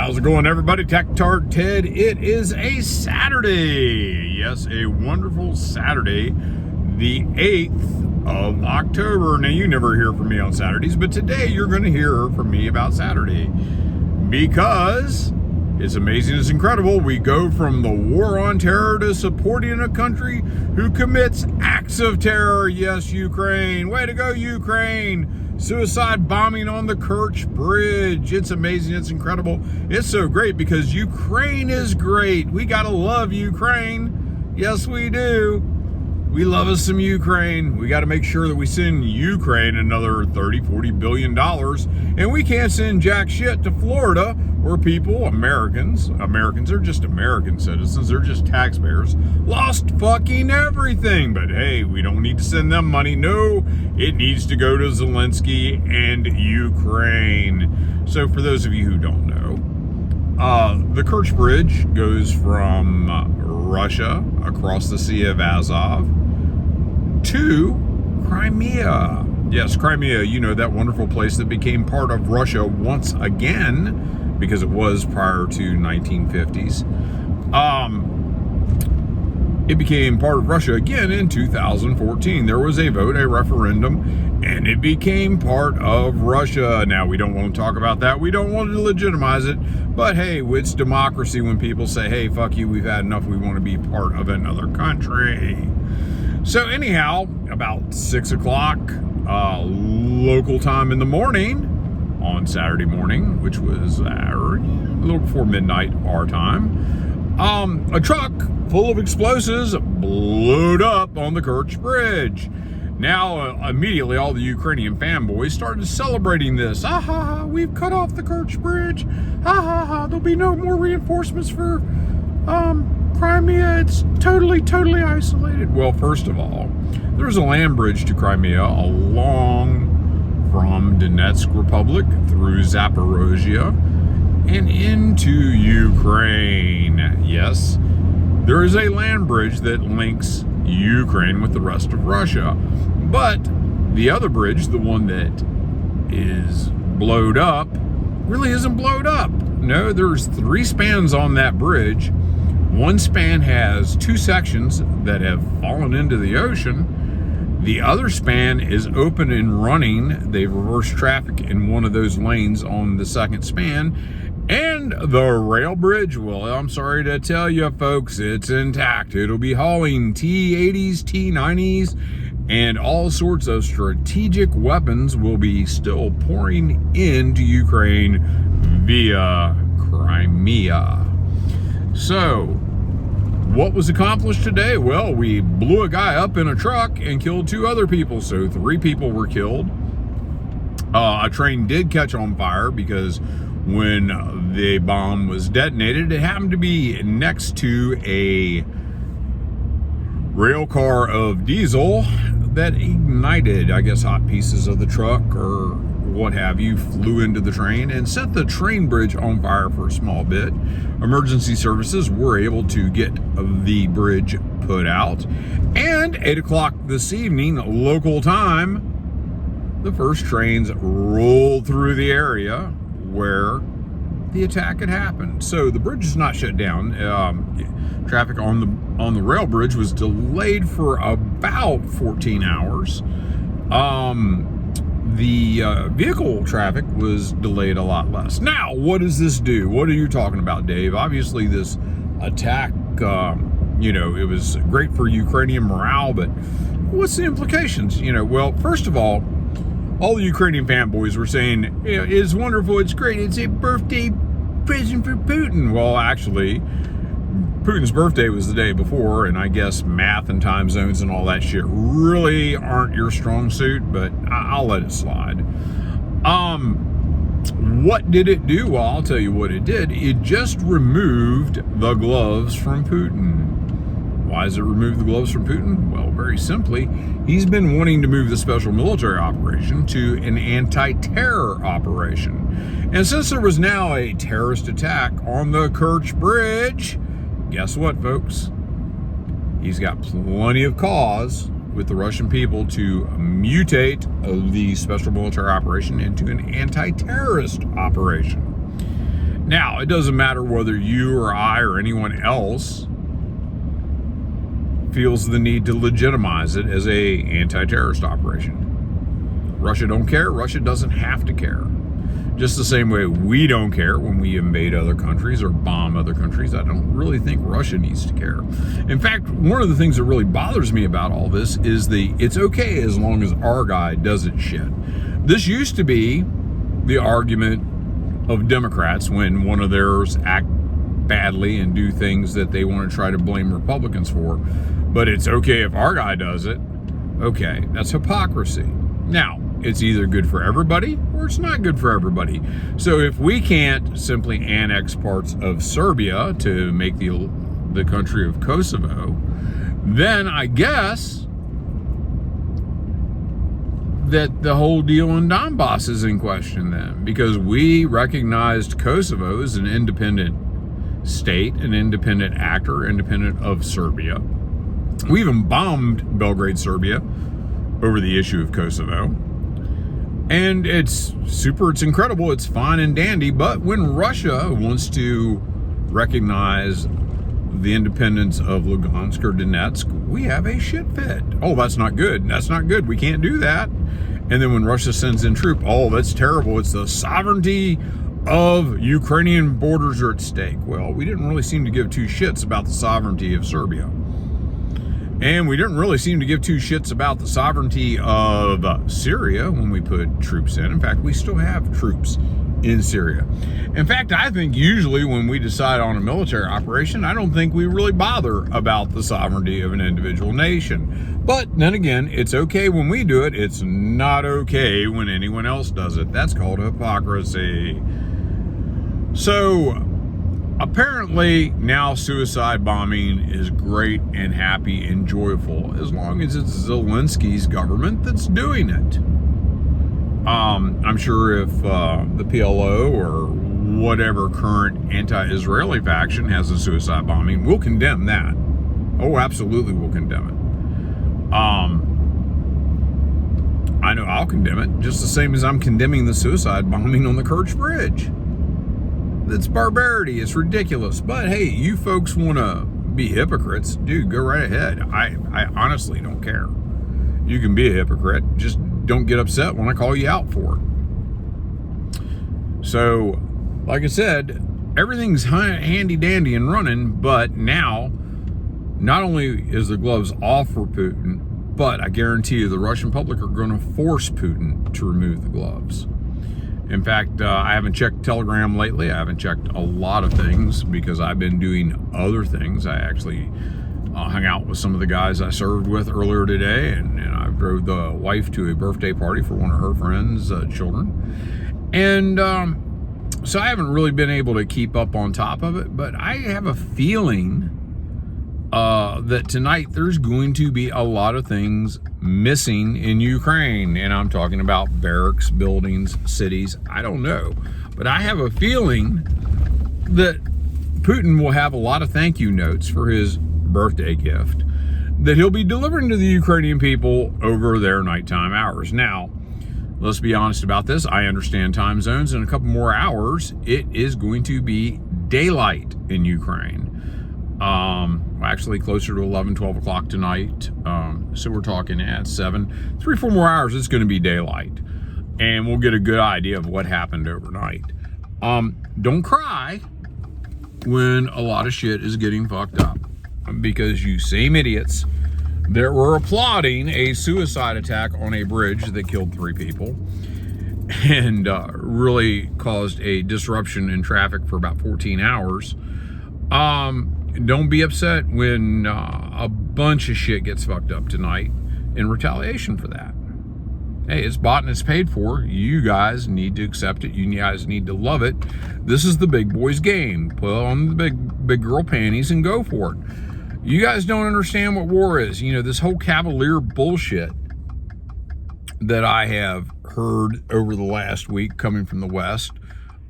How's it going, everybody? Tech Tart Ted. It is a Saturday. Yes, a wonderful Saturday, the 8th of October. Now, you never hear from me on Saturdays, but today you're going to hear from me about Saturday because it's amazing, it's incredible. We go from the war on terror to supporting a country who commits acts of terror. Yes, Ukraine. Way to go, Ukraine. Suicide bombing on the Kerch Bridge. It's amazing. It's incredible. It's so great because Ukraine is great. We got to love Ukraine. Yes, we do. We love us some Ukraine. We got to make sure that we send Ukraine another $30-40 billion. And we can't send jack shit to Florida where people, Americans are just American citizens. They're just taxpayers. Lost fucking everything. But hey, we don't need to send them money. No, it needs to go to Zelensky and Ukraine. So for those of you who don't know, the Kerch Bridge goes from Russia across the Sea of Azov to Crimea. Yes, Crimea, you know, that wonderful place that became part of Russia once again, because it was prior to 1950s. It became part of Russia again in 2014. There was a vote, a referendum, and it became part of Russia. Now, we don't want to talk about that. We don't want to legitimize it. But hey, it's democracy when people say, hey, fuck you, we've had enough. We want to be part of another country. So anyhow, about 6 o'clock local time in the morning, on Saturday morning, which was a little before midnight our time, a truck full of explosives blew up on the Kerch Bridge. Now, immediately, all the Ukrainian fanboys started celebrating this. Ha ha ha, we've cut off the Kerch Bridge. Ha ha ha, there'll be no more reinforcements for Crimea. It's totally isolated. Well, first of all, there's a land bridge to Crimea along from Donetsk Republic through Zaporozhye and into Ukraine. Yes, there is a land bridge that links Ukraine with the rest of Russia. But the other bridge, the one that is blowed up, really isn't blowed up. No, there's 3 spans on that bridge. One span has 2 sections that have fallen into the ocean. The other span is open and running. They've reversed traffic in one of those lanes on the second span. And the rail bridge, well, I'm sorry to tell you, folks, it's intact. It'll be hauling T-80s, T-90s, and all sorts of strategic weapons will be still pouring into Ukraine via Crimea. So, what was accomplished today? Well, we blew a guy up in a truck and killed 2 other people, so 3 people were killed. A train did catch on fire because when the bomb was detonated, it happened to be next to a rail car of diesel that ignited, I guess, hot pieces of the truck or what have you, flew into the train and set the train bridge on fire for a small bit. Emergency services were able to get the bridge put out. And 8 o'clock this evening, local time, the first trains rolled through the area where the attack had happened. So the bridge is not shut down. Traffic on the rail bridge was delayed for about 14 hours. The vehicle traffic was delayed a lot less. Now, what does this do? What are you talking about, Dave? Obviously, this attack, it was great for Ukrainian morale, but what's the implications? Well, first of all the Ukrainian fanboys were saying, it's wonderful, it's great, it's a birthday present for Putin. Well, actually, Putin's birthday was the day before, and I guess math and time zones and all that shit really aren't your strong suit, but I'll let it slide. What did it do? Well, I'll tell you what it did. It just removed the gloves from Putin. Why does it remove the gloves from Putin? Well, very simply, he's been wanting to move the special military operation to an anti-terror operation. And since there was now a terrorist attack on the Kerch Bridge, guess what, folks? He's got plenty of cause with the Russian people to mutate the special military operation into an anti-terrorist operation. Now, it doesn't matter whether you or I or anyone else feels the need to legitimize it as a anti-terrorist operation. Russia don't care. Russia doesn't have to care. Just the same way we don't care when we invade other countries or bomb other countries. I don't really think Russia needs to care. In fact, one of the things that really bothers me about all this is it's okay as long as our guy does it shit. This used to be the argument of Democrats when one of theirs act badly and do things that they want to try to blame Republicans for. But it's okay if our guy does it. Okay, that's hypocrisy. Now, it's either good for everybody or it's not good for everybody. So if we can't simply annex parts of Serbia to make the country of Kosovo, then I guess that the whole deal in Donbass is in question then, because we recognized Kosovo as an independent state, an independent actor, independent of Serbia. We even bombed Belgrade, Serbia over the issue of Kosovo. And it's incredible, it's fine and dandy, but when Russia wants to recognize the independence of Lugansk or Donetsk, we have a shit fit. Oh, that's not good. That's not good. We can't do that. And then when Russia sends in troops, oh, that's terrible. It's the sovereignty of Ukrainian borders are at stake. Well, we didn't really seem to give two shits about the sovereignty of Serbia. And we didn't really seem to give two shits about the sovereignty of Syria when we put troops in. In fact, we still have troops in Syria. In fact, I think usually when we decide on a military operation, I don't think we really bother about the sovereignty of an individual nation. But then again, it's okay when we do it. It's not okay when anyone else does it. That's called hypocrisy. So apparently now suicide bombing is great and happy and joyful as long as it's Zelensky's government that's doing it. I'm sure if the PLO or whatever current anti-Israeli faction has a suicide bombing, we'll condemn that. Oh, absolutely, we'll condemn it. I know I'll condemn it, just the same as I'm condemning the suicide bombing on the Kerch Bridge. That's barbarity. It's ridiculous. But hey, you folks want to be hypocrites, dude, go right ahead. I honestly don't care. You can be a hypocrite. Just don't get upset when I call you out for it. So, like I said, everything's handy dandy and running, but now, not only is the gloves off for Putin, but I guarantee you the Russian public are going to force Putin to remove the gloves. In fact, I haven't checked Telegram lately. I haven't checked a lot of things because I've been doing other things. I actually hung out with some of the guys I served with earlier today, and I drove the wife to a birthday party for one of her friends' children. And so I haven't really been able to keep up on top of it, but I have a feeling that tonight there's going to be a lot of things missing in Ukraine. And I'm talking about barracks, buildings, cities. I don't know. But I have a feeling that Putin will have a lot of thank you notes for his birthday gift that he'll be delivering to the Ukrainian people over their nighttime hours. Now, let's be honest about this. I understand time zones. In a couple more hours, it is going to be daylight in Ukraine. Actually closer to 11, 12 o'clock tonight. So we're talking at 7, 3, 4 more hours, it's going to be daylight. And we'll get a good idea of what happened overnight. Don't cry when a lot of shit is getting fucked up, because you same idiots that were applauding a suicide attack on a bridge that killed 3 people and really caused a disruption in traffic for about 14 hours. Don't be upset when a bunch of shit gets fucked up tonight in retaliation for that. Hey, it's bought and it's paid for. You guys need to accept it. You guys need to love it. This is the big boys game. Put on the big girl panties and go for it. You guys don't understand what war is. You know, this whole cavalier bullshit that I have heard over the last week coming from the West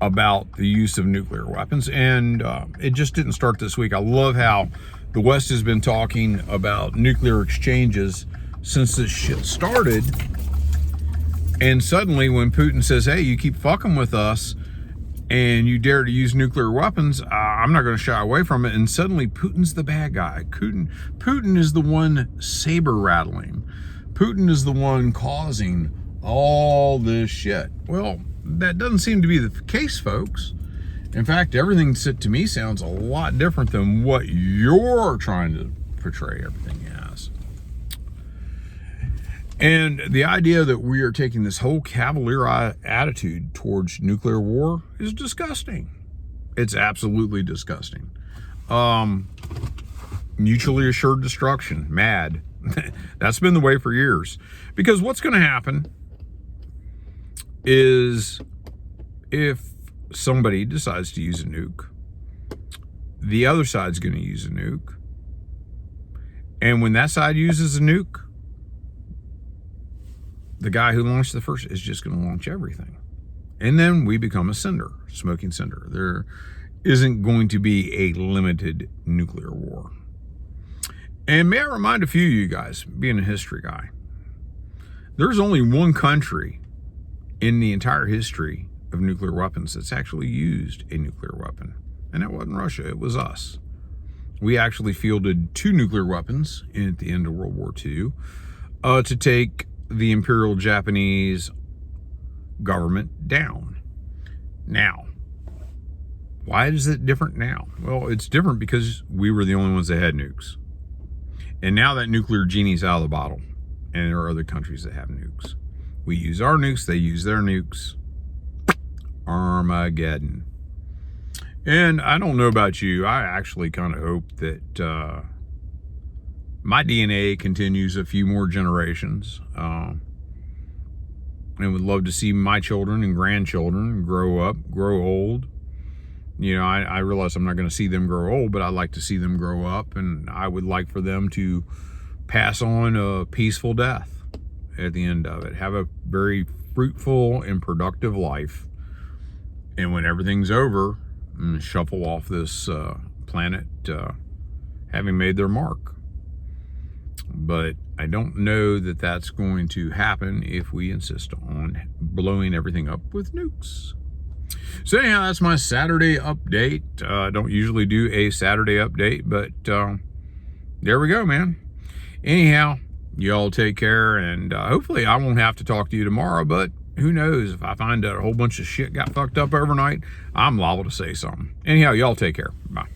about the use of nuclear weapons, and it just didn't start this week. I love how the West has been talking about nuclear exchanges since this shit started, and suddenly when Putin says, hey, you keep fucking with us, and you dare to use nuclear weapons, I'm not going to shy away from it. And suddenly Putin's the bad guy. Putin is the one saber rattling. Putin is the one causing all this shit. Well, that doesn't seem to be the case, folks. In fact, everything to me sounds a lot different than what you're trying to portray everything as. And the idea that we are taking this whole cavalier attitude towards nuclear war is disgusting. It's absolutely disgusting. Mutually assured destruction, MAD. That's been the way for years. Because what's going to happen is if somebody decides to use a nuke, the other side's going to use a nuke. And when that side uses a nuke, the guy who launched the first is just going to launch everything. And then we become a cinder, smoking cinder. There isn't going to be a limited nuclear war. And may I remind a few of you guys, being a history guy, there's only one country in the entire history of nuclear weapons that's actually used a nuclear weapon. And that wasn't Russia, it was us. We actually fielded 2 nuclear weapons at the end of World War II to take the Imperial Japanese government down. Now, why is it different now? Well, it's different because we were the only ones that had nukes. And now that nuclear genie's out of the bottle, and there are other countries that have nukes. We use our nukes, they use their nukes. Armageddon. And I don't know about you, I actually kind of hope that my DNA continues a few more generations. And would love to see my children and grandchildren grow up, grow old. You know, I realize I'm not going to see them grow old, but I'd like to see them grow up, and I would like for them to pass on a peaceful death at the end of it. Have a very fruitful and productive life. And when everything's over, shuffle off this planet having made their mark. But I don't know that that's going to happen if we insist on blowing everything up with nukes. So anyhow, that's my Saturday update. I don't usually do a Saturday update, but there we go, man. Anyhow, y'all take care, and hopefully I won't have to talk to you tomorrow, but who knows? If I find out a whole bunch of shit got fucked up overnight, I'm liable to say something. Anyhow, y'all take care. Bye.